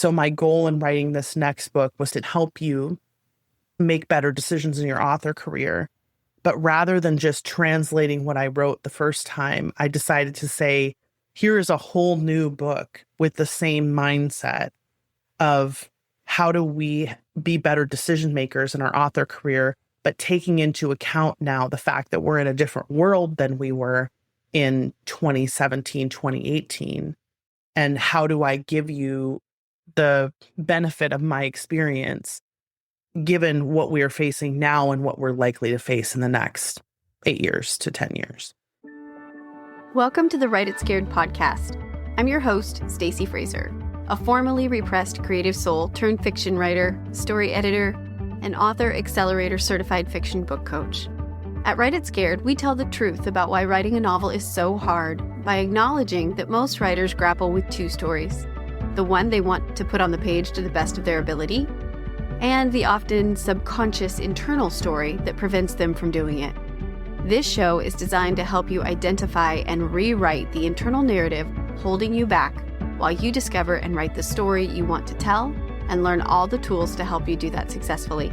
So my goal in writing this next book was to help you make better decisions in your author career. But rather than just translating what I wrote the first time, I decided to say, here is a whole new book with the same mindset of how do we be better decision makers in our author career, but taking into account now the fact that we're in a different world than we were in 2017, 2018. And how do I give you the benefit of my experience, given what we are facing now and what we're likely to face in the next 8 years to 10 years. Welcome to the Write It Scared podcast. I'm your host, Stacey Fraser, a formerly repressed creative soul turned fiction writer, story editor, and author accelerator certified fiction book coach. At Write It Scared, we tell the truth about why writing a novel is so hard by acknowledging that most writers grapple with two stories: the one they want to put on the page to the best of their ability, and the often subconscious internal story that prevents them from doing it. This show is designed to help you identify and rewrite the internal narrative holding you back while you discover and write the story you want to tell and learn all the tools to help you do that successfully.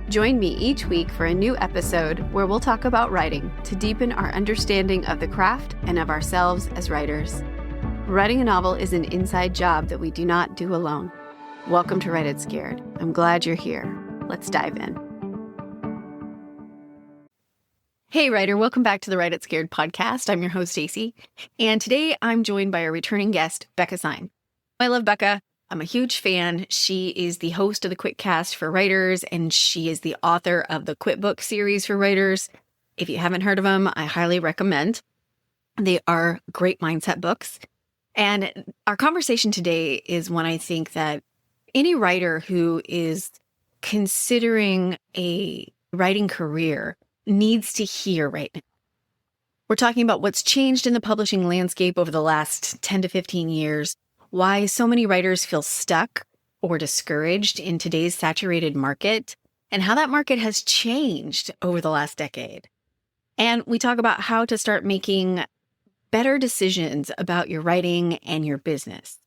Join me each week for a new episode where we'll talk about writing to deepen our understanding of the craft and of ourselves as writers. Writing a novel is an inside job that we do not do alone. Welcome to Write It Scared. I'm glad you're here. Let's dive in. Hey writer, welcome back to the Write It Scared podcast. I'm your host, Stacey, and today I'm joined by a returning guest, Becca Syme. I love Becca. I'm a huge fan. She is the host of the QuitCast for writers, and she is the author of the QuitBook series for writers. If you haven't heard of them, I highly recommend. They are great mindset books. And our conversation today is one I think that any writer who is considering a writing career needs to hear right now. We're talking about what's changed in the publishing landscape over the last 10 to 15 years, why so many writers feel stuck or discouraged in today's saturated market, and how that market has changed over the last decade. And we talk about how to start making better decisions about your writing and your business.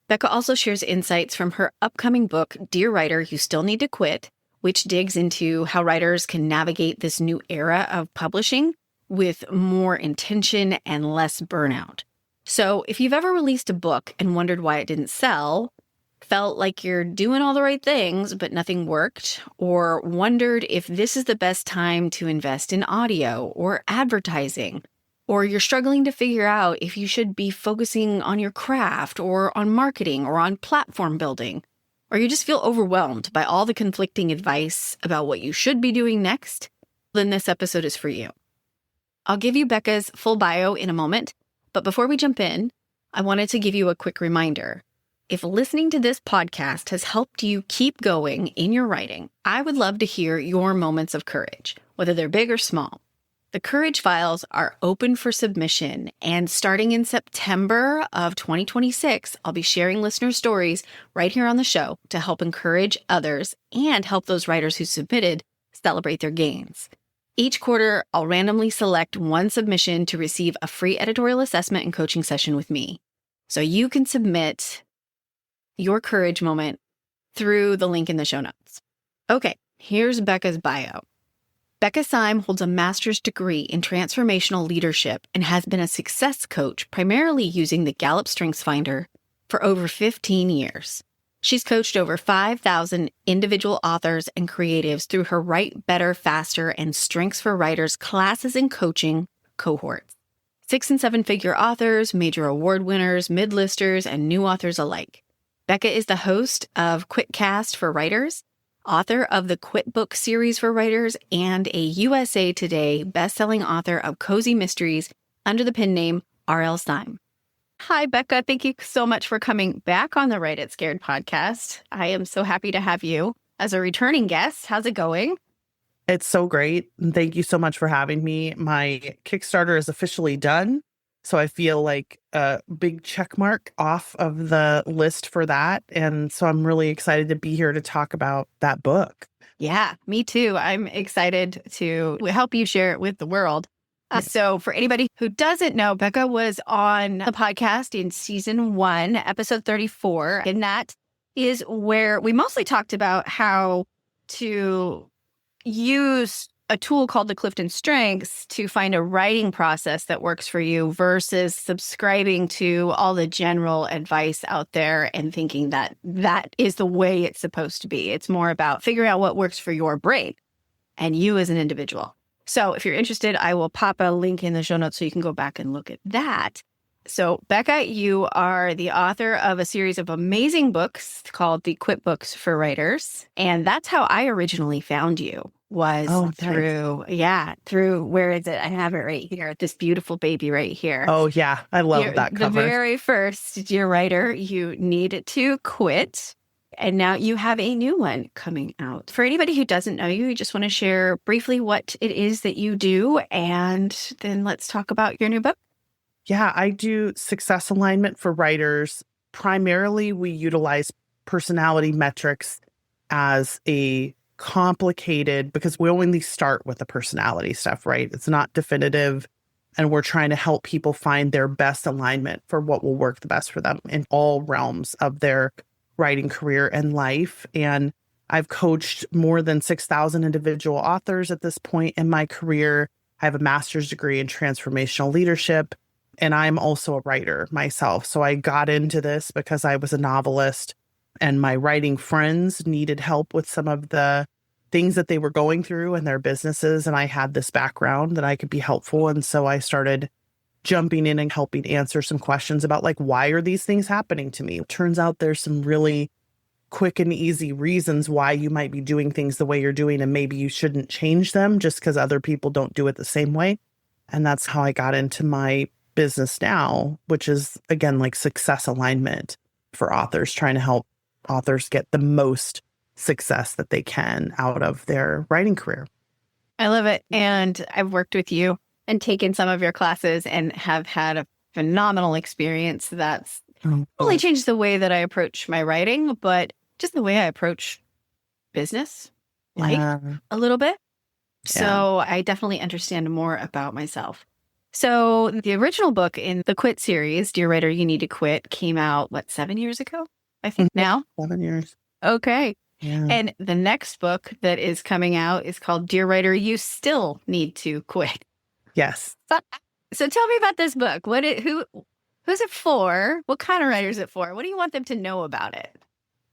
Becca also shares insights from her upcoming book, Dear Writer, You Still Need to Quit, which digs into how writers can navigate this new era of publishing with more intention and less burnout. So if you've ever released a book and wondered why it didn't sell, felt like you're doing all the right things but nothing worked, or wondered if this is the best time to invest in audio or advertising, or you're struggling to figure out if you should be focusing on your craft or on marketing or on platform building, or you just feel overwhelmed by all the conflicting advice about what you should be doing next, then this episode is for you. I'll give you Becca's full bio in a moment, but before we jump in, I wanted to give you a quick reminder. If listening to this podcast has helped you keep going in your writing, I would love to hear your moments of courage, whether they're big or small. The Courage Files are open for submission, and starting in September of 2026, I'll be sharing listener stories right here on the show to help encourage others and help those writers who submitted celebrate their gains. Each quarter, I'll randomly select one submission to receive a free editorial assessment and coaching session with me. So you can submit your courage moment through the link in the show notes. Okay, here's Becca's bio. Becca Syme holds a master's degree in transformational leadership and has been a success coach primarily using the Gallup Strengths Finder for over 15 years. She's coached over 5,000 individual authors and creatives through her Write Better, Faster, and Strengths for Writers classes and coaching cohorts. 6- and 7-figure authors, major award winners, mid-listers, and new authors alike. Becca is the host of QuitCast for writers, author of the QuitBook series for writers, and a USA Today best-selling author of cozy mysteries under the pen name R.L. Syme. Hi, Becca. Thank you so much for coming back on the Write It Scared podcast. I am so happy to have you as a returning guest. How's it going? It's so great. And thank you so much for having me. My Kickstarter is officially done. So I feel like a big check mark off of the list for that. And so I'm really excited to be here to talk about that book. Yeah, me too. I'm excited to help you share it with the world. So for anybody who doesn't know, Becca was on the podcast in season 1, episode 34. In that, is where we mostly talked about how to use a tool called the Clifton Strengths to find a writing process that works for you versus subscribing to all the general advice out there and thinking that that is the way it's supposed to be. It's more about figuring out what works for your brain and you as an individual. So if you're interested, I will pop a link in the show notes so you can go back and look at that. So Becca, you are the author of a series of amazing books called the QuitBooks for Writers. And that's how I originally found you. Was through, where is it? I have it right here. This beautiful baby right here. Oh, yeah. I love that cover. The very first, Dear Writer, You Need to Quit. And now you have a new one coming out. For anybody who doesn't know you, you just want to share briefly what it is that you do. And then let's talk about your new book. Yeah, I do success alignment for writers. Primarily, we utilize personality metrics as a complicated, because we only start with the personality stuff, right? It's not definitive. And we're trying to help people find their best alignment for what will work the best for them in all realms of their writing career and life. And I've coached more than 6,000 individual authors at this point in my career. I have a master's degree in transformational leadership, and I'm also a writer myself. So I got into this because I was a novelist and my writing friends needed help with some of the things that they were going through in their businesses. And I had this background that I could be helpful. And so I started jumping in and helping answer some questions about, like, why are these things happening to me? It turns out there's some really quick and easy reasons why you might be doing things the way you're doing, and maybe you shouldn't change them just because other people don't do it the same way. And that's how I got into my business now, which is, again, like success alignment for authors, trying to help authors get the most success that they can out of their writing career. I love it. And I've worked with you and taken some of your classes and have had a phenomenal experience that's really changed the way that I approach my writing, but just the way I approach business, life a little bit. So I definitely understand more about myself. So the original book in the Quit series, Dear Writer, You Need to Quit, came out, 7 years ago? I think now? 7 years. Okay. Yeah. And the next book that is coming out is called Dear Writer, You Still Need to Quit. Yes. So tell me about this book. Who's it for? What kind of writer is it for? What do you want them to know about it?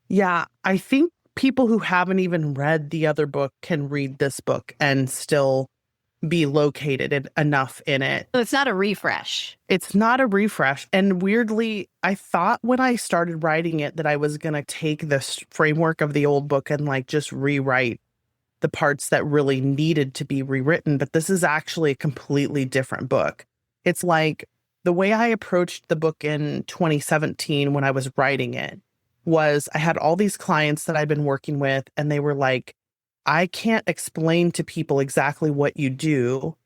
Yeah, I think people who haven't even read the other book can read this book and still be located enough in it. So it's not a refresh. It's not a refresh. And weirdly, I thought when I started writing it that I was going to take this framework of the old book and just rewrite the parts that really needed to be rewritten. But this is actually a completely different book. It's like the way I approached the book in 2017 when I was writing it was I had all these clients that I'd been working with, and they were like, I can't explain to people exactly what you do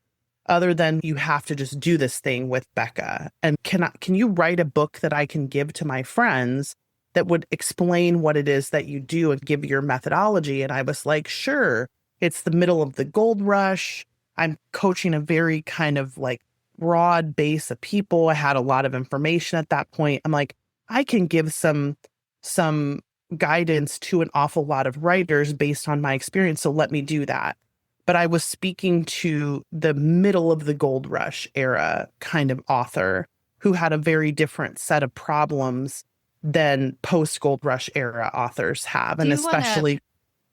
other than you have to just do this thing with Becca. And can you write a book that I can give to my friends that would explain what it is that you do and give your methodology? And I was like, sure. It's the middle of the gold rush. I'm coaching a very kind of broad base of people. I had a lot of information at that point. I'm like, I can give some guidance to an awful lot of writers based on my experience. So let me do that. But I was speaking to the middle of the gold rush era kind of author who had a very different set of problems than post gold rush era authors have. And especially,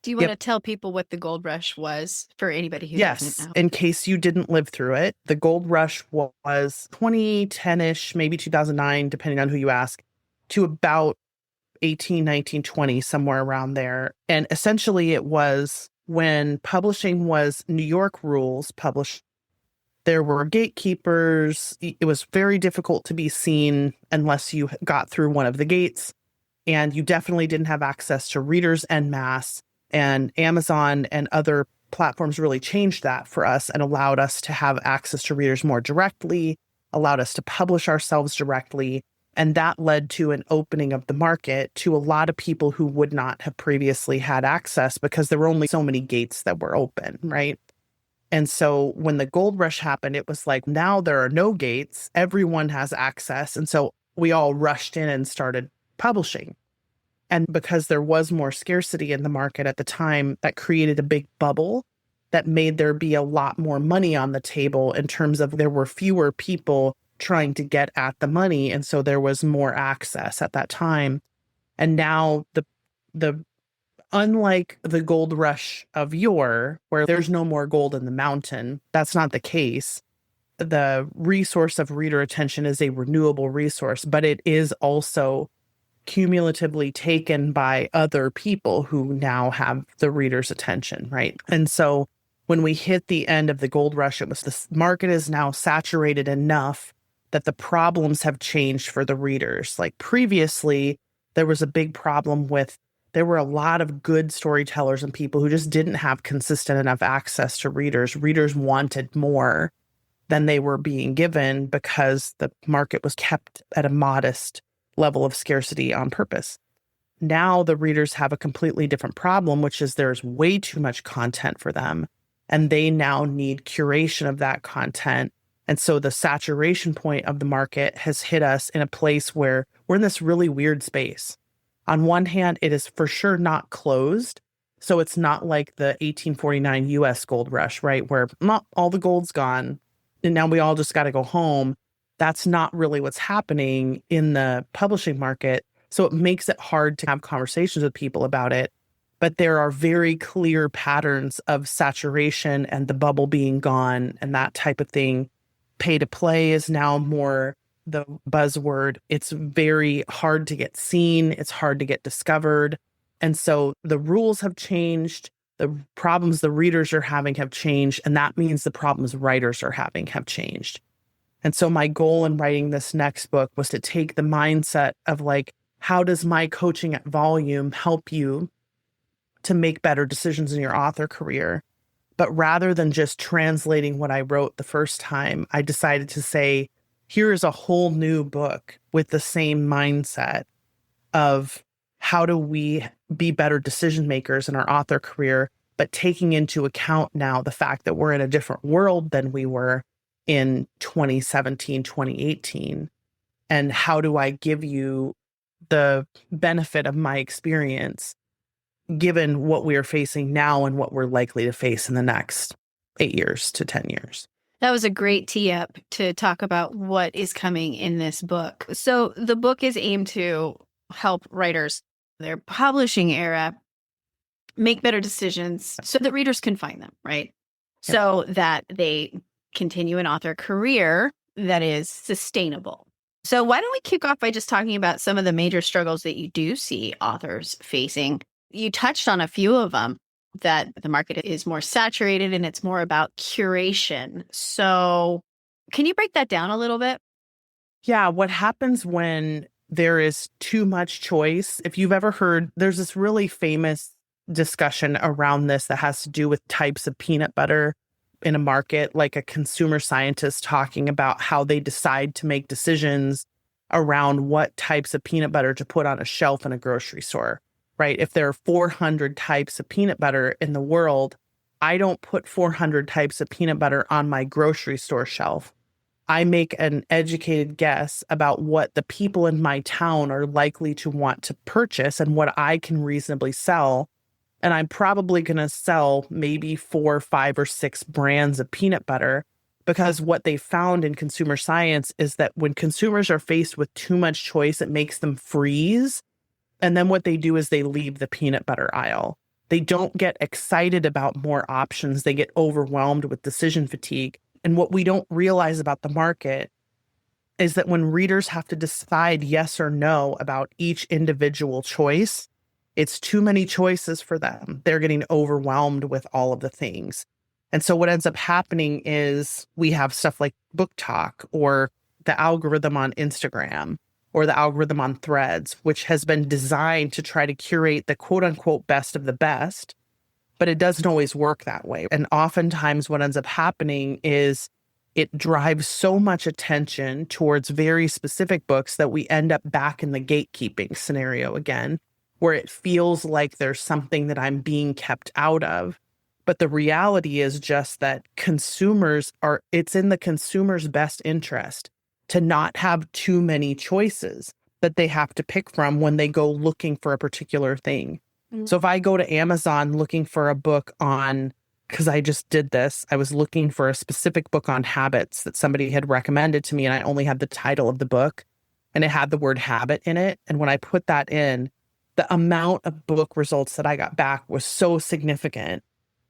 do you want to tell people what the gold rush was for anybody who doesn't know? In case you didn't live through it, the gold rush was 2010-ish, maybe 2009, depending on who you ask, to about 18, 19, 20, somewhere around there. And essentially it was when publishing was New York rules published. There were gatekeepers. It was very difficult to be seen unless you got through one of the gates. And you definitely didn't have access to readers en masse. And Amazon and other platforms really changed that for us and allowed us to have access to readers more directly, allowed us to publish ourselves directly. And that led to an opening of the market to a lot of people who would not have previously had access because there were only so many gates that were open, right? And so when the gold rush happened, it was like, now there are no gates, everyone has access. And so we all rushed in and started publishing. And because there was more scarcity in the market at the time, that created a big bubble that made there be a lot more money on the table in terms of there were fewer people trying to get at the money. And so there was more access at that time. And now the unlike the gold rush of yore, where there's no more gold in the mountain, that's not the case. The resource of reader attention is a renewable resource, but it is also cumulatively taken by other people who now have the reader's attention, right? And so when we hit the end of the gold rush, it was this market is now saturated enough that the problems have changed for the readers. Like previously, there was a big problem with there were a lot of good storytellers and people who just didn't have consistent enough access to readers. Readers wanted more than they were being given because the market was kept at a modest level of scarcity on purpose. Now the readers have a completely different problem, which is there's way too much content for them, and they now need curation of that content. And so the saturation point of the market has hit us in a place where we're in this really weird space. On one hand, it is for sure not closed. So it's not like the 1849 US gold rush, right? Where not all the gold's gone and now we all just got to go home. That's not really what's happening in the publishing market. So it makes it hard to have conversations with people about it. But there are very clear patterns of saturation and the bubble being gone and that type of thing. Pay to play is now more the buzzword. It's very hard to get seen. It's hard to get discovered. And so the rules have changed. The problems the readers are having have changed. And that means the problems writers are having have changed. And so my goal in writing this next book was to take the mindset of like, how does my coaching at volume help you to make better decisions in your author career? But rather than just translating what I wrote the first time, I decided to say, here is a whole new book with the same mindset of how do we be better decision makers in our author career, but taking into account now the fact that we're in a different world than we were in 2017, 2018. And how do I give you the benefit of my experience given what we are facing now and what we're likely to face in the next 8 years to 10 years? That was a great tee up to talk about what is coming in this book. So the book is aimed to help writers, their publishing era, make better decisions so that readers can find them, right? Yep. So that they continue an author career that is sustainable. So why don't we kick off by just talking about some of the major struggles that you do see authors facing? You touched on a few of them, that the market is more saturated and it's more about curation. So can you break that down a little bit? Yeah, what happens when there is too much choice? If you've ever heard, there's this really famous discussion around this that has to do with types of peanut butter in a market, like a consumer scientist talking about how they decide to make decisions around what types of peanut butter to put on a shelf in a grocery store. Right? If there are 400 types of peanut butter in the world, I don't put 400 types of peanut butter on my grocery store shelf. I make an educated guess about what the people in my town are likely to want to purchase and what I can reasonably sell. And I'm probably going to sell maybe 4, 5, or 6 brands of peanut butter, because what they found in consumer science is that when consumers are faced with too much choice, it makes them freeze. And then what they do is they leave the peanut butter aisle. They don't get excited about more options. They get overwhelmed with decision fatigue. And what we don't realize about the market is that when readers have to decide yes or no about each individual choice, it's too many choices for them. They're getting overwhelmed with all of the things. And so what ends up happening is we have stuff like Book Talk or the algorithm on Instagram or the algorithm on Threads, which has been designed to try to curate the quote unquote best of the best, but it doesn't always work that way. And oftentimes what ends up happening is it drives so much attention towards very specific books that we end up back in the gatekeeping scenario again, where it feels like there's something that I'm being kept out of. But the reality is just that it's in the consumer's best interest to not have too many choices. that they have to pick from when they go looking for a particular thing. So if I go to Amazon looking for a book on, because I just did this, I was looking for a specific book on habits that somebody had recommended to me, and I only had the title of the book and it had the word habit in it. And when I put that in, the amount of book results that I got back was so significant.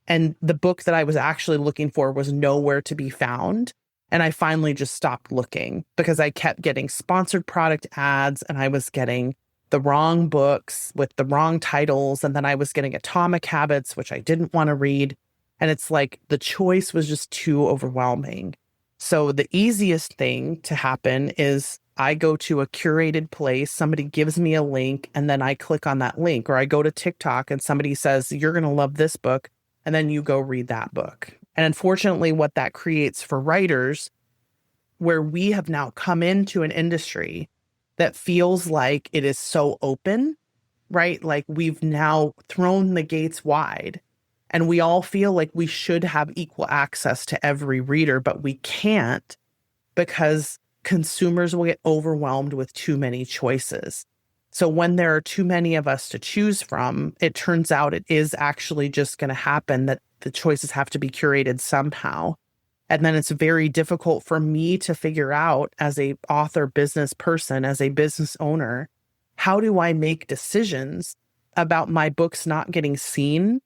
And the book that I was actually looking for was nowhere to be found. And I finally just stopped looking because I kept getting sponsored product ads and I was getting the wrong books with the wrong titles. And then I was getting Atomic Habits, which I didn't want to read. And it's like the choice was just too overwhelming. So the easiest thing to happen is I go to a curated place, somebody gives me a link, and then I click on that link. Or I go to TikTok and somebody says, you're going to love this book. And then you go read that book. And unfortunately, what that creates for writers, where we have now come into an industry that feels like it is so open, right? Like we've now thrown the gates wide and we all feel like we should have equal access to every reader, but we can't because consumers will get overwhelmed with too many choices. So when there are too many of us to choose from, it turns out it is actually just going to happen that the choices have to be curated somehow. And then it's very difficult for me to figure out as a author business person, as a business owner, how do I make decisions about my books not getting seen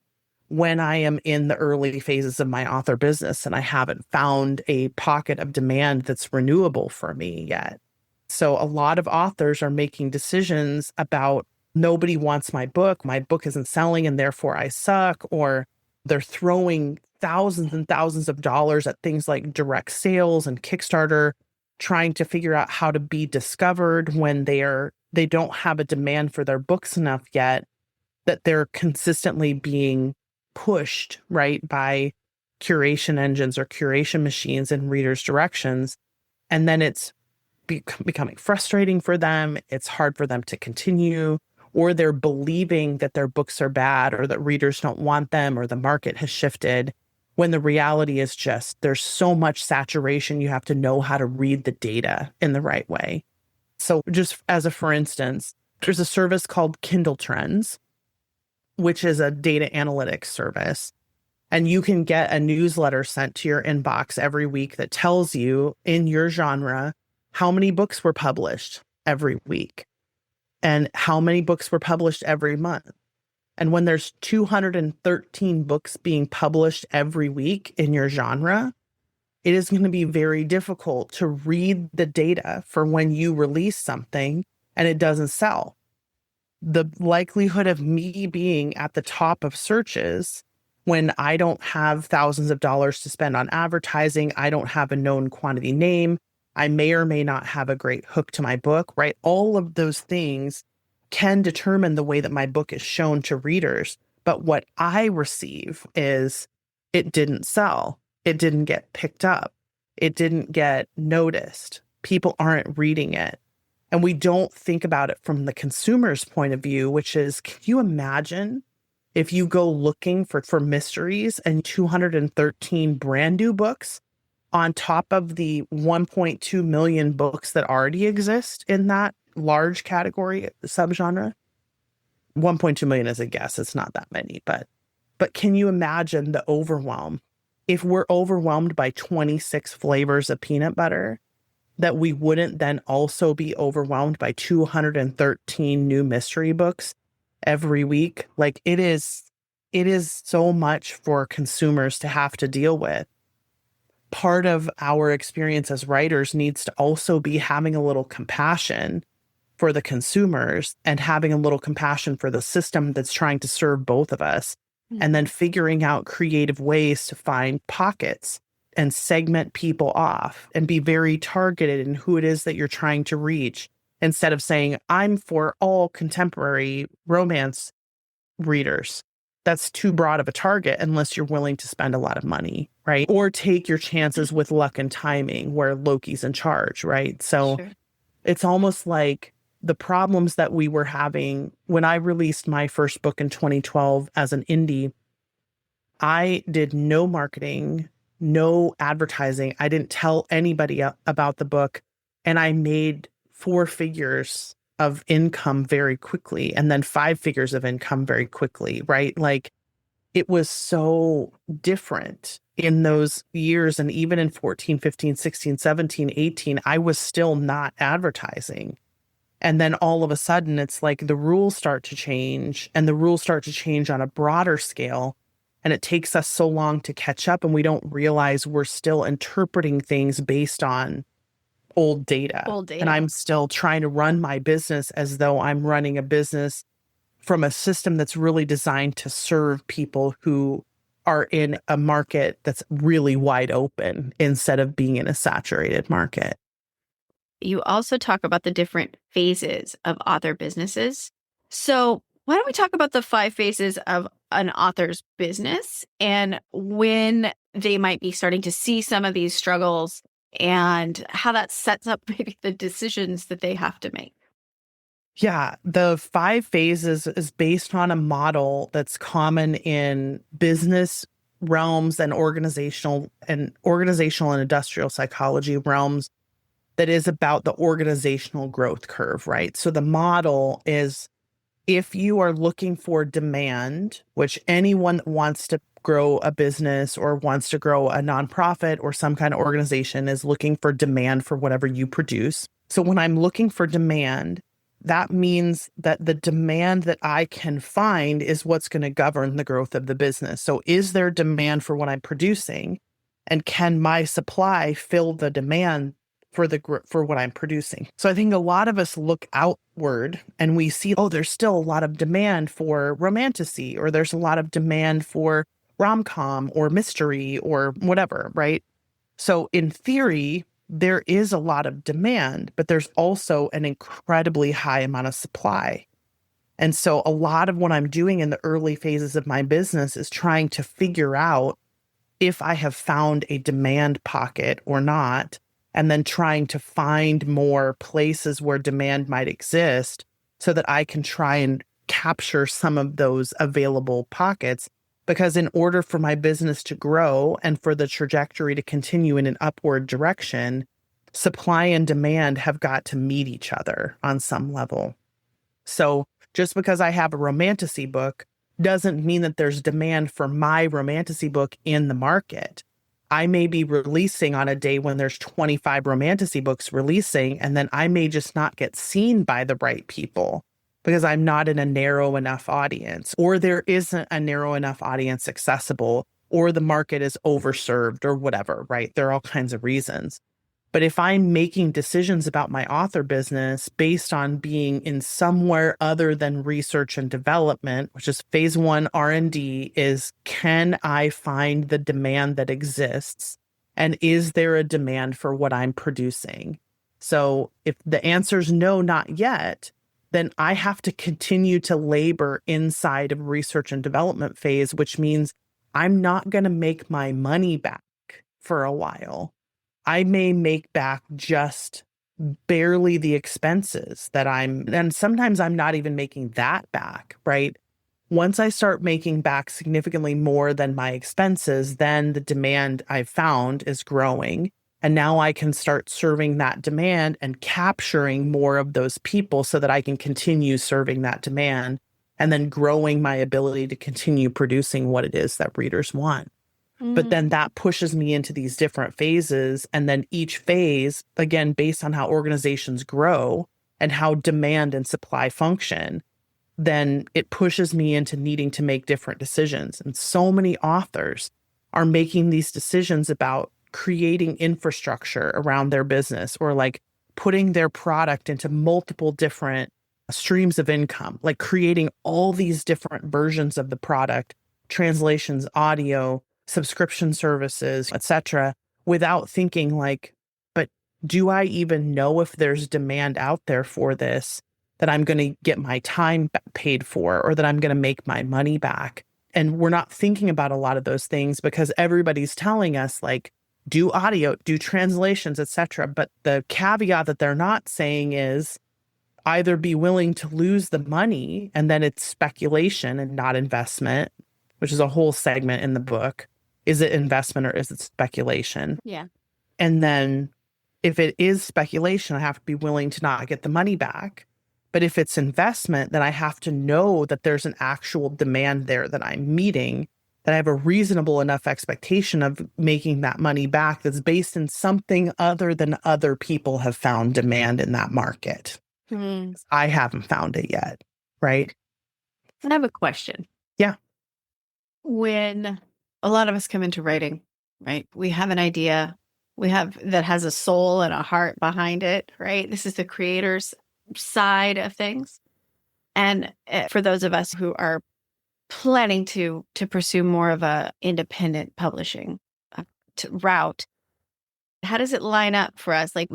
when I am in the early phases of my author business and I haven't found a pocket of demand that's renewable for me yet. So a lot of authors are making decisions about nobody wants my book isn't selling and therefore I suck, or they're throwing thousands and thousands of dollars at things like direct sales and Kickstarter, trying to figure out how to be discovered when they don't have a demand for their books enough yet, that they're consistently being pushed, right, by curation engines or curation machines in readers' directions. And then it's becoming frustrating for them. It's hard for them to continue, or they're believing that their books are bad or that readers don't want them or the market has shifted, when the reality is just there's so much saturation. You have to know how to read the data in the right way. So just as a for instance, there's a service called Kindle Trends, which is a data analytics service. And you can get a newsletter sent to your inbox every week that tells you in your genre how many books were published every week and how many books were published every month. And when there's 213 books being published every week in your genre, it is going to be very difficult to read the data for when you release something and it doesn't sell. The likelihood of me being at the top of searches when I don't have thousands of dollars to spend on advertising, I don't have a known quantity name, I may or may not have a great hook to my book, right? All of those things can determine the way that my book is shown to readers. But what I receive is it didn't sell. It didn't get picked up. It didn't get noticed. People aren't reading it. And we don't think about it from the consumer's point of view, which is, can you imagine if you go looking for mysteries and 213 brand new books on top of the 1.2 million books that already exist in that large category subgenre? 1.2 million is a guess. It's not that many, but can you imagine the overwhelm? If we're overwhelmed by 26 flavors of peanut butter, that we wouldn't then also be overwhelmed by 213 new mystery books every week. Like it is so much for consumers to have to deal with. Part of our experience as writers needs to also be having a little compassion for the consumers and having a little compassion for the system that's trying to serve both of us, and then figuring out creative ways to find pockets and segment people off and be very targeted in who it is that you're trying to reach, instead of saying, I'm for all contemporary romance readers. That's too broad of a target unless you're willing to spend a lot of money, right? Or take your chances with luck and timing where Loki's in charge, right? So Sure. It's almost like the problems that we were having when I released my first book in 2012 as an indie. I did no marketing, no advertising. I didn't tell anybody about the book. And I made 4 figures of income very quickly and then 5 figures of income very quickly, right? Like it was so different in those years. And even in 14, 15, 16, 17, 18, I was still not advertising. And then all of a sudden, it's like the rules start to change and the rules start to change on a broader scale. And it takes us so long to catch up, and we don't realize we're still interpreting things based on old data. And I'm still trying to run my business as though I'm running a business from a system that's really designed to serve people who are in a market that's really wide open instead of being in a saturated market. You also talk about the different phases of author businesses. So why don't we talk about the 5 phases of an author's business and when they might be starting to see some of these struggles and how that sets up maybe the decisions that they have to make? Yeah, the 5 phases is based on a model that's common in business realms and organizational and industrial psychology realms, that is about the organizational growth curve, right? So the model is, if you are looking for demand, which anyone that wants to grow a business or wants to grow a nonprofit or some kind of organization is looking for demand for whatever you produce. So when I'm looking for demand, that means that the demand that I can find is what's going to govern the growth of the business. So is there demand for what I'm producing? And can my supply fill the demand for what I'm producing? So I think a lot of us look outward and we see, oh, there's still a lot of demand for romantasy, or there's a lot of demand for rom-com or mystery or whatever, right? So in theory, there is a lot of demand, but there's also an incredibly high amount of supply. And so a lot of what I'm doing in the early phases of my business is trying to figure out if I have found a demand pocket or not, and then trying to find more places where demand might exist so that I can try and capture some of those available pockets. Because in order for my business to grow and for the trajectory to continue in an upward direction, supply and demand have got to meet each other on some level. So just because I have a romantasy book doesn't mean that there's demand for my romantasy book in the market. I may be releasing on a day when there's 25 romantasy books releasing, and then I may just not get seen by the right people because I'm not in a narrow enough audience, or there isn't a narrow enough audience accessible, or the market is overserved or whatever, right? There are all kinds of reasons. But if I'm making decisions about my author business based on being in somewhere other than research and development, which is phase 1 R&D, is, can I find the demand that exists? And is there a demand for what I'm producing? So if the answer is no, not yet, then I have to continue to labor inside of research and development phase, which means I'm not going to make my money back for a while. I may make back just barely the expenses and sometimes I'm not even making that back, right? Once I start making back significantly more than my expenses, then the demand I've found is growing. And now I can start serving that demand and capturing more of those people so that I can continue serving that demand and then growing my ability to continue producing what it is that readers want. But then that pushes me into these different phases. And then each phase, again, based on how organizations grow and how demand and supply function, then it pushes me into needing to make different decisions. And so many authors are making these decisions about creating infrastructure around their business, or like putting their product into multiple different streams of income, like creating all these different versions of the product, translations, audio, subscription services, etc., without thinking like, but do I even know if there's demand out there for this, that I'm going to get my time paid for, or that I'm going to make my money back? And we're not thinking about a lot of those things because everybody's telling us like, do audio, do translations, etc. But the caveat that they're not saying is either be willing to lose the money, and then it's speculation and not investment, which is a whole segment in the book. Is it investment or is it speculation? Yeah. And then if it is speculation, I have to be willing to not get the money back. But if it's investment, then I have to know that there's an actual demand there that I'm meeting, that I have a reasonable enough expectation of making that money back that's based in something other than other people have found demand in that market. I haven't found it yet, right? I have a question. Yeah. When a lot of us come into writing, right? We have an idea that has a soul and a heart behind it, right? This is the creator's side of things. And for those of us who are planning to pursue more of a independent publishing route, how does it line up for us? Like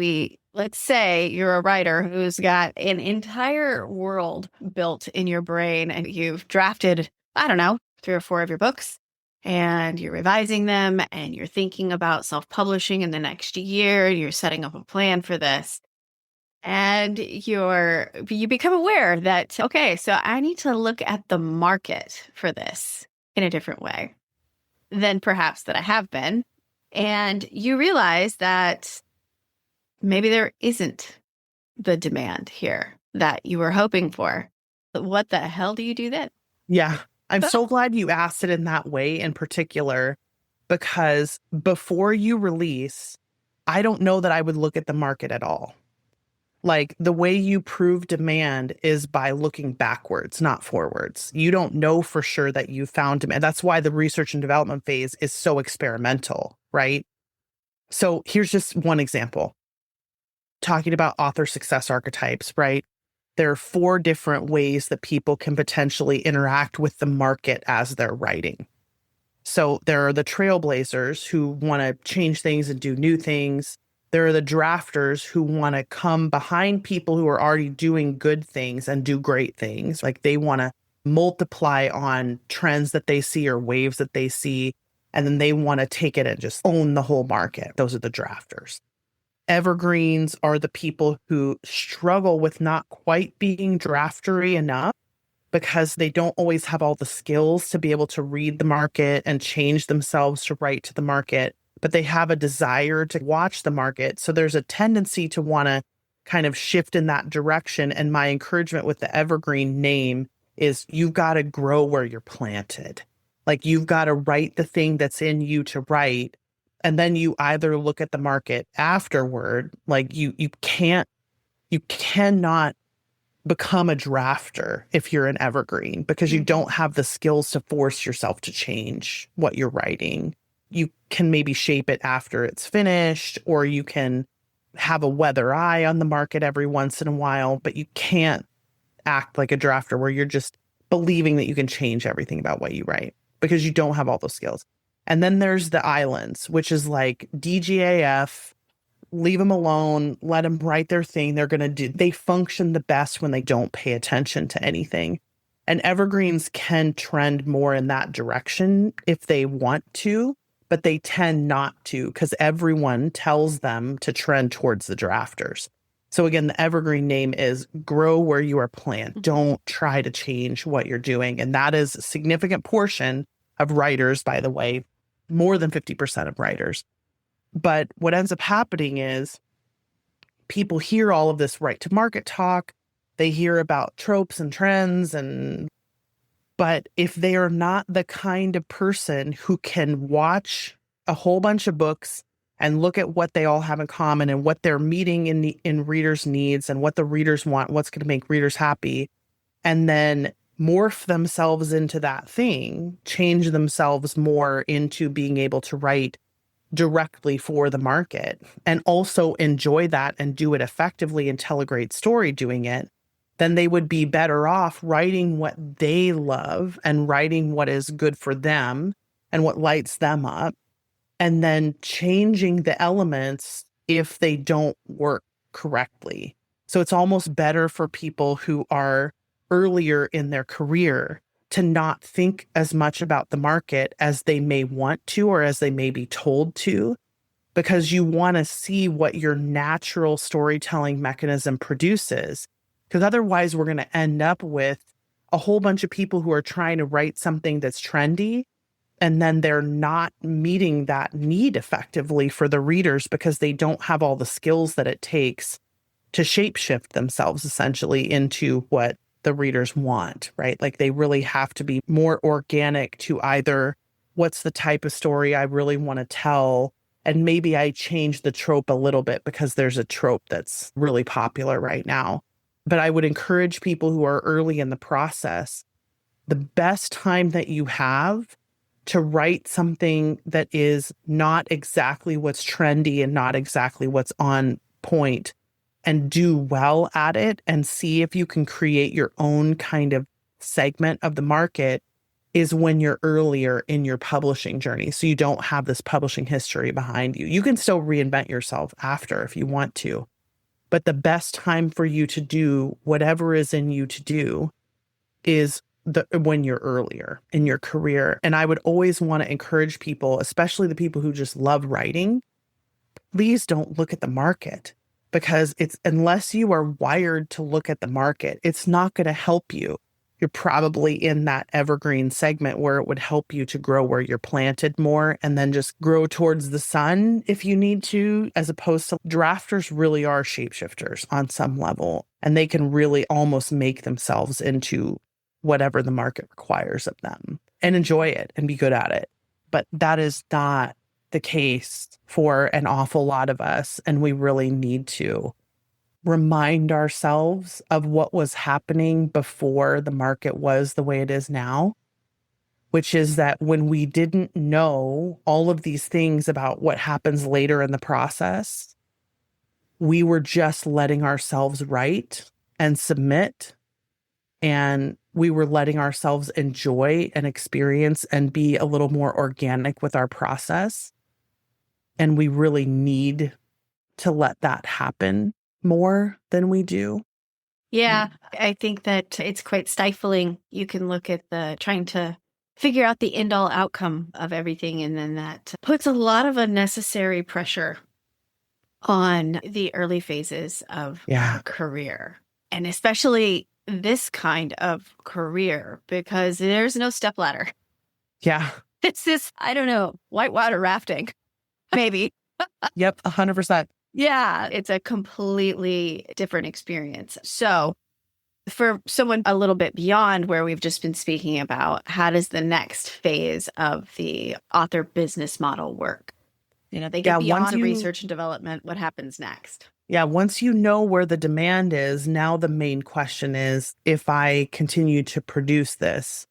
let's say you're a writer who's got an entire world built in your brain and you've drafted, I don't know, 3 or 4 of your books and you're revising them and you're thinking about self-publishing in the next year. You're setting up a plan for this. And you become aware that, okay, so I need to look at the market for this in a different way than perhaps that I have been. And you realize that maybe there isn't the demand here that you were hoping for. What the hell do you do then? Yeah. I'm so glad you asked it in that way in particular, because before you release, I don't know that I would look at the market at all. Like, the way you prove demand is by looking backwards, not forwards. You don't know for sure that you found demand. That's why the research and development phase is so experimental, right? So here's just one example. Talking about author success archetypes, right? There are 4 different ways that people can potentially interact with the market as they're writing. So there are the trailblazers who want to change things and do new things. There are the drafters who want to come behind people who are already doing good things and do great things. Like, they want to multiply on trends that they see or waves that they see, and then they want to take it and just own the whole market. Those are the drafters. Evergreens are the people who struggle with not quite being draftery enough because they don't always have all the skills to be able to read the market and change themselves to write to the market, but they have a desire to watch the market. So there's a tendency to want to kind of shift in that direction. And my encouragement with the evergreen name is you've got to grow where you're planted. Like, you've got to write the thing that's in you to write. And then you either look at the market afterward, like you cannot become a drafter if you're an evergreen, because you don't have the skills to force yourself to change what you're writing. You can maybe shape it after it's finished, or you can have a weather eye on the market every once in a while, but you can't act like a drafter where you're just believing that you can change everything about what you write because you don't have all those skills. And then there's the islands, which is like DGAF, leave them alone, let them write their thing. They function the best when they don't pay attention to anything. And evergreens can trend more in that direction if they want to, but they tend not to because everyone tells them to trend towards the drafters. So again, the evergreen name is grow where you are planted. Don't try to change what you're doing. And that is a significant portion of writers, by the way, more than 50% of writers. But what ends up happening is people hear all of this right to market talk. They hear about tropes and trends, but if they are not the kind of person who can watch a whole bunch of books and look at what they all have in common and what they're meeting in readers' needs and what the readers want, what's going to make readers happy, and then morph themselves into that thing, change themselves more into being able to write directly for the market and also enjoy that and do it effectively and tell a great story doing it, then they would be better off writing what they love and writing what is good for them and what lights them up, and then changing the elements if they don't work correctly. So it's almost better for people who are earlier in their career to not think as much about the market as they may want to or as they may be told to, because you want to see what your natural storytelling mechanism produces. Because otherwise, we're going to end up with a whole bunch of people who are trying to write something that's trendy, and then they're not meeting that need effectively for the readers because they don't have all the skills that it takes to shapeshift themselves essentially into what the readers want, right? Like they really have to be more organic to either what's the type of story I really want to tell. And maybe I change the trope a little bit because there's a trope that's really popular right now. But I would encourage people who are early in the process, the best time that you have to write something that is not exactly what's trendy and not exactly what's on point, and do well at it and see if you can create your own kind of segment of the market, is when you're earlier in your publishing journey. So you don't have this publishing history behind you. You can still reinvent yourself after if you want to, but the best time for you to do whatever is in you to do is when you're earlier in your career. And I would always want to encourage people, especially the people who just love writing, please don't look at the market, because it's, unless you are wired to look at the market, it's not going to help you. You're probably in that evergreen segment where it would help you to grow where you're planted more and then just grow towards the sun if you need to, as opposed to drafters really are shapeshifters on some level, and they can really almost make themselves into whatever the market requires of them and enjoy it and be good at it. But that is not the case for an awful lot of us. And we really need to remind ourselves of what was happening before the market was the way it is now, which is that when we didn't know all of these things about what happens later in the process, we were just letting ourselves write and submit, and we were letting ourselves enjoy and experience and be a little more organic with our process. And we really need to let that happen more than we do. Yeah, I think that it's quite stifling. You can look at the trying to figure out the end all outcome of everything, and then that puts a lot of unnecessary pressure on the early phases of a career, and especially this kind of career, because there's no stepladder. Yeah. It's this, I don't know, whitewater rafting, maybe. Yep, 100%. Yeah, it's a completely different experience. So for someone a little bit beyond where we've just been speaking about, how does the next phase of the author business model work? You know, they get beyond research and development. What happens next? Yeah, once you know where the demand is, now the main question is, if I continue to produce this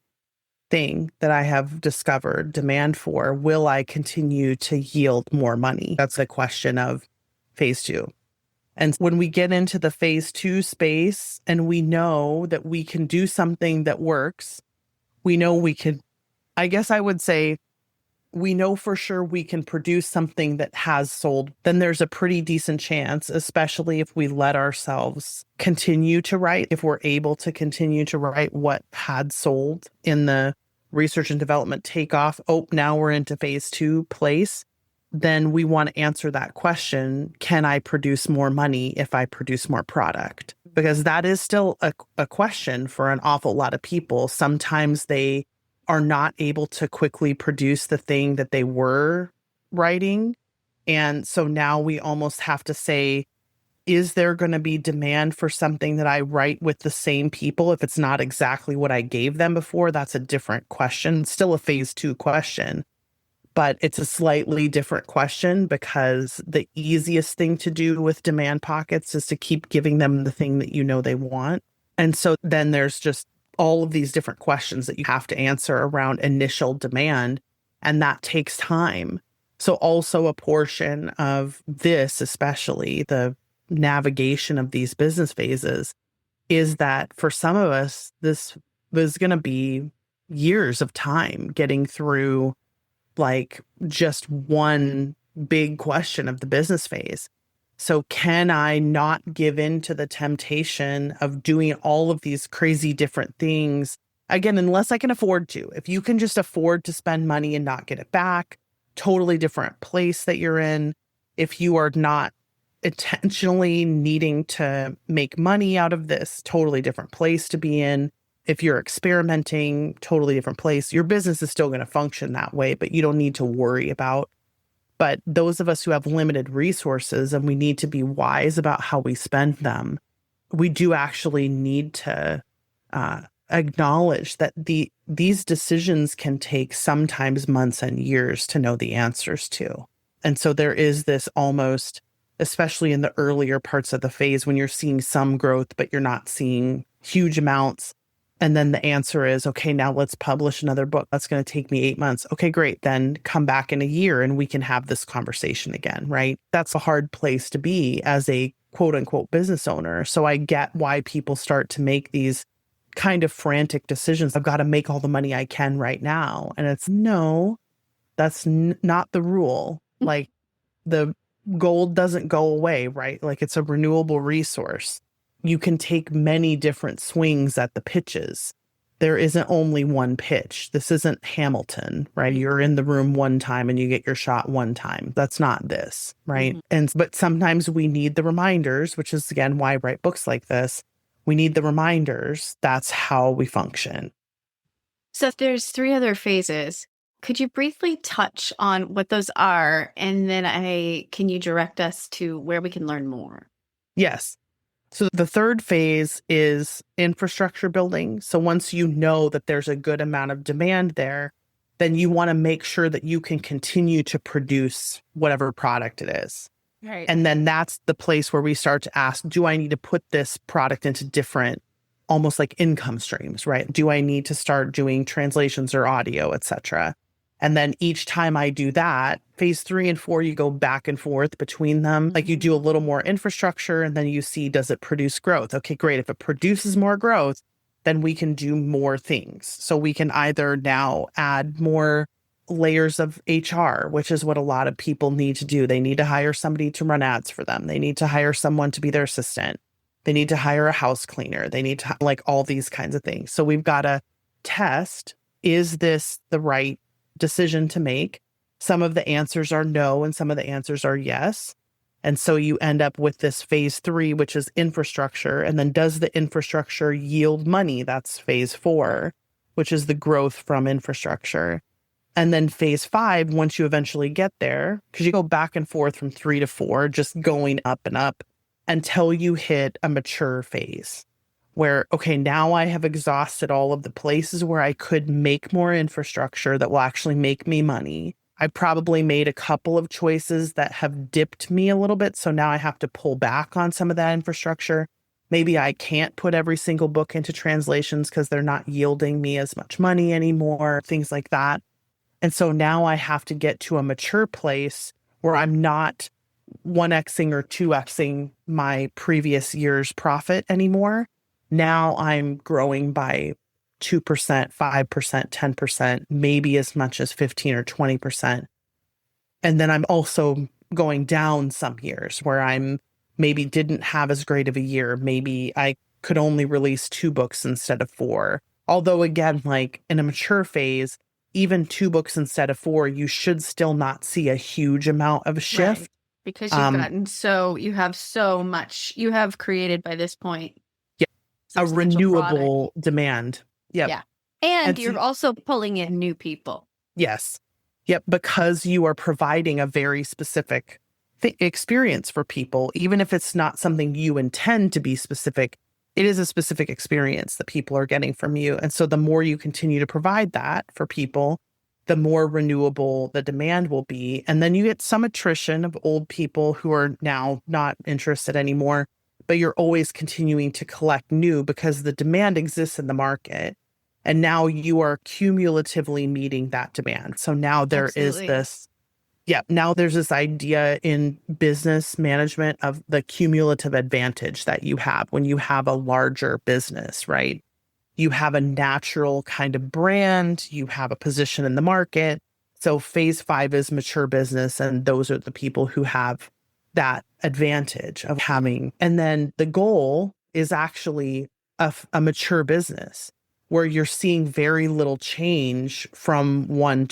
thing that I have discovered demand for, will I continue to yield more money? That's the question of phase 2. And when we get into the phase 2 space and we know that we can do something that works, we know we can, I guess I would say, we know for sure we can produce something that has sold, then there's a pretty decent chance, especially if we let ourselves continue to write, if we're able to continue to write what had sold in the research and development takeoff. Oh, now we're into phase 2 place. Then we want to answer that question. Can I produce more money if I produce more product? Because that is still a question for an awful lot of people. Sometimes they are not able to quickly produce the thing that they were writing. And so now we almost have to say, is there going to be demand for something that I write with the same people? If it's not exactly what I gave them before, that's a different question. Still a phase 2 question, but it's a slightly different question, because the easiest thing to do with demand pockets is to keep giving them the thing that you know they want. And so then there's just all of these different questions that you have to answer around initial demand, and that takes time. So also a portion of this, especially the navigation of these business phases, is that for some of us, this was going to be years of time getting through like just one big question of the business phase. So can I not give in to the temptation of doing all of these crazy different things? Again, unless I can afford to. If you can just afford to spend money and not get it back, totally different place that you're in. If you are not intentionally needing to make money out of this, totally different place to be in. If you're experimenting, totally different place. Your business is still going to function that way, but you don't need to worry about But those of us who have limited resources and we need to be wise about how we spend them, we do actually need to acknowledge that these decisions can take sometimes months and years to know the answers to. And so there is this almost, especially in the earlier parts of the phase when you're seeing some growth, but you're not seeing huge amounts. And then the answer is, okay, now let's publish another book. That's going to take me 8 months. Okay, great. Then come back in a year and we can have this conversation again, right? That's a hard place to be as a quote unquote business owner. So I get why people start to make these kind of frantic decisions. I've got to make all the money I can right now. And it's no, that's not the rule. Like the gold doesn't go away, right? Like it's a renewable resource. You can take many different swings at the pitches. There isn't only one pitch. This isn't Hamilton, right? You're in the room one time and you get your shot one time. That's not this, right? But sometimes we need the reminders, which is again why I write books like this. We need the reminders. That's how we function. So if there's 3 other phases, could you briefly touch on what those are? And then can you direct us to where we can learn more? Yes. So the third phase is infrastructure building. So once you know that there's a good amount of demand there, then you want to make sure that you can continue to produce whatever product it is. Right. And then that's the place where we start to ask, do I need to put this product into different, almost like income streams, right? Do I need to start doing translations or audio, etc.? And then each time I do that, phase 3 and 4, you go back and forth between them. Like you do a little more infrastructure and then you see, does it produce growth? Okay, great. If it produces more growth, then we can do more things. So we can either now add more layers of HR, which is what a lot of people need to do. They need to hire somebody to run ads for them. They need to hire someone to be their assistant. They need to hire a house cleaner. They need to like all these kinds of things. So we've got to test, is this the right decision to make? Some of the answers are no, and some of the answers are yes. And so you end up with this phase 3, which is infrastructure. And then does the infrastructure yield money? That's phase 4, which is the growth from infrastructure. And then phase 5, once you eventually get there, because you go back and forth from 3 to 4, just going up and up until you hit a mature phase where, okay, now I have exhausted all of the places where I could make more infrastructure that will actually make me money. I probably made a couple of choices that have dipped me a little bit. So now I have to pull back on some of that infrastructure. Maybe I can't put every single book into translations because they're not yielding me as much money anymore, things like that. And so now I have to get to a mature place where I'm not 1xing or 2xing my previous year's profit anymore. Now I'm growing by 2%, 5%, 10%, maybe as much as 15 or 20%. And then I'm also going down some years where I'm maybe didn't have as great of a year. Maybe I could only release 2 books instead of 4. Although again, like in a mature phase, even 2 books instead of 4, you should still not see a huge amount of shift. Right. Because you have so much you have created by this point. Yeah. A product. renewable demand. Yep. Yeah. And you're also pulling in new people. Yes. Yep. Because you are providing a very specific experience for people, even if it's not something you intend to be specific, it is a specific experience that people are getting from you. And so the more you continue to provide that for people, the more renewable the demand will be. And then you get some attrition of old people who are now not interested anymore, but you're always continuing to collect new because the demand exists in the market. And now you are cumulatively meeting that demand. So now there Absolutely. is this, now there's this idea in business management of the cumulative advantage that you have when you have a larger business, right? You have a natural kind of brand, you have a position in the market. So phase 5 is mature business, and those are the people who have that advantage of having. And then the goal is actually a mature business where you're seeing very little change from one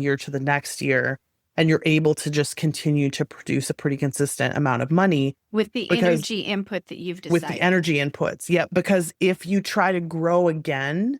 year to the next year. And you're able to just continue to produce a pretty consistent amount of money. With the energy input that you've decided. With the energy inputs. Yeah. Because if you try to grow again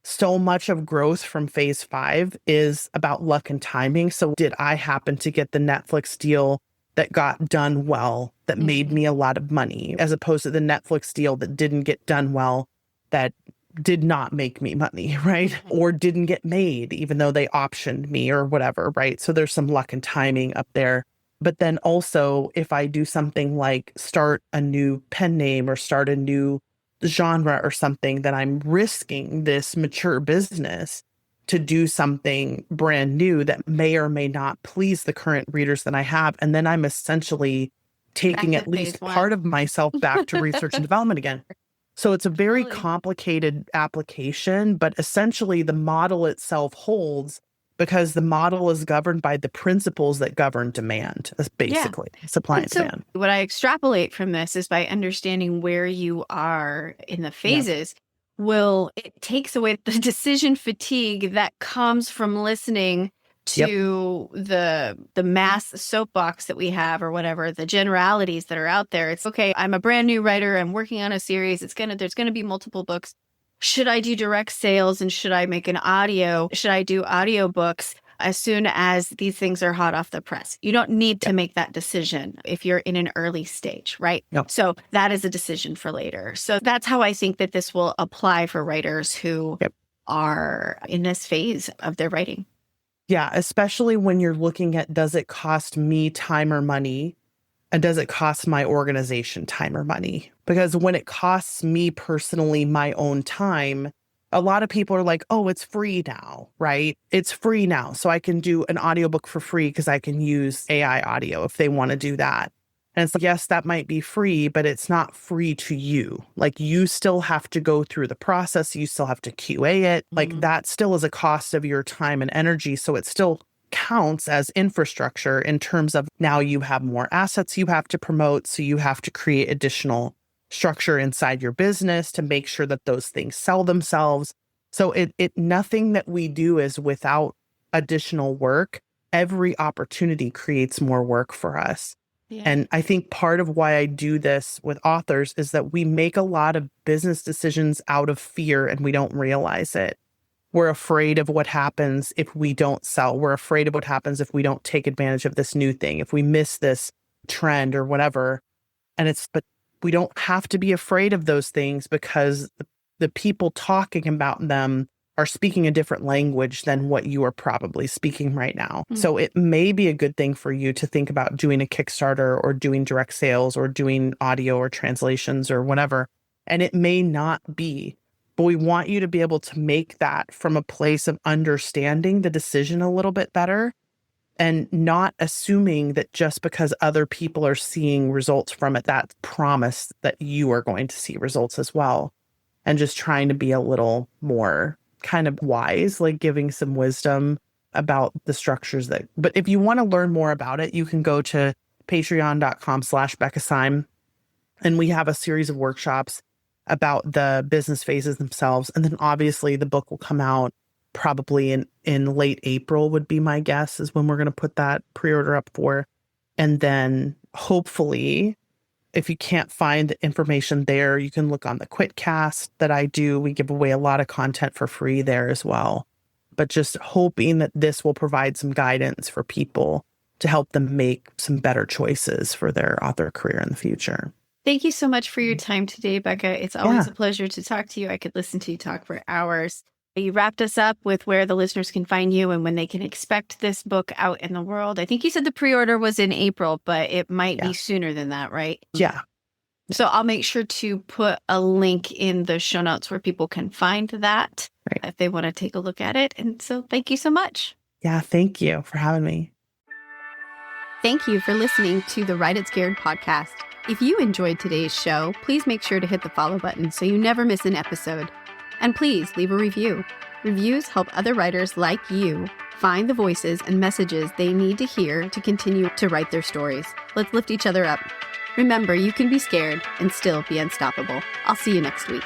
so much of growth from phase 5 is about luck and timing. So did I happen to get the Netflix deal that got done well, that made me a lot of money, as opposed to the Netflix deal that didn't get done well, that did not make me money, right? Or didn't get made, even though they optioned me or whatever, right? So there's some luck and timing up there. But then also, if I do something like start a new pen name or start a new genre or something, that I'm risking this mature business to do something brand new that may or may not please the current readers that I have. And then I'm essentially taking at least part of myself back to research and development again. So it's a very complicated application, but essentially the model itself holds because the model is governed by the principles that govern demand, basically supply and demand. What I extrapolate from this is by understanding where you are in the phases, it takes away the decision fatigue that comes from listening to the mass soapbox that we have or whatever, the generalities that are out there. It's okay, I'm a brand new writer, I'm working on a series, there's gonna be multiple books. Should I do direct sales and should I make an audio? Should I do audiobooks as soon as these things are hot off the press? You don't need to make that decision if you're in an early stage, right? So that is a decision for later. So that's how I think that this will apply for writers who are in this phase of their writing. Yeah, especially when you're looking at, does it cost me time or money? And does it cost my organization time or money? Because when it costs me personally my own time, a lot of people are like, oh, it's free now, right? It's free now. So I can do an audiobook for free because I can use AI audio if they want to do that. And it's like, yes, that might be free, but it's not free to you. Like, you still have to go through the process. You still have to QA it. Like, that still is a cost of your time and energy. So it still counts as infrastructure in terms of now you have more assets you have to promote. So you have to create additional structure inside your business to make sure that those things sell themselves. So nothing that we do is without additional work. Every opportunity creates more work for us. And I think part of why I do this with authors is that we make a lot of business decisions out of fear and we don't realize it. We're afraid of what happens if we don't sell. We're afraid of what happens if we don't take advantage of this new thing, if we miss this trend or whatever. But we don't have to be afraid of those things because the people talking about them are speaking a different language than what you are probably speaking right now. So it may be a good thing for you to think about doing a Kickstarter or doing direct sales or doing audio or translations or whatever. And it may not be, but we want you to be able to make that from a place of understanding the decision a little bit better and not assuming that just because other people are seeing results from it, that's promise that you are going to see results as well. And just trying to be a little more kind of wise, like giving some wisdom about the structures but if you want to learn more about it, you can go to patreon.com/Becca Syme. And we have a series of workshops about the business phases themselves. And then obviously the book will come out probably in late April would be my guess, is when we're going to put that pre-order up for. And then hopefully, if you can't find the information there, you can look on the QuitCast that I do. We give away a lot of content for free there as well. But just hoping that this will provide some guidance for people to help them make some better choices for their author career in the future. Thank you so much for your time today, Becca. It's always a pleasure to talk to you. I could listen to you talk for hours. You wrapped us up with where the listeners can find you and when they can expect this book out in the world. I think you said the pre-order was in April, but it might be sooner than that, right? Yeah. So I'll make sure to put a link in the show notes where people can find that if they want to take a look at it. And so thank you so much. Yeah, thank you for having me. Thank you for listening to the Write It Scared podcast. If you enjoyed today's show, please make sure to hit the follow button so you never miss an episode. And please leave a review. Reviews help other writers like you find the voices and messages they need to hear to continue to write their stories. Let's lift each other up. Remember, you can be scared and still be unstoppable. I'll see you next week.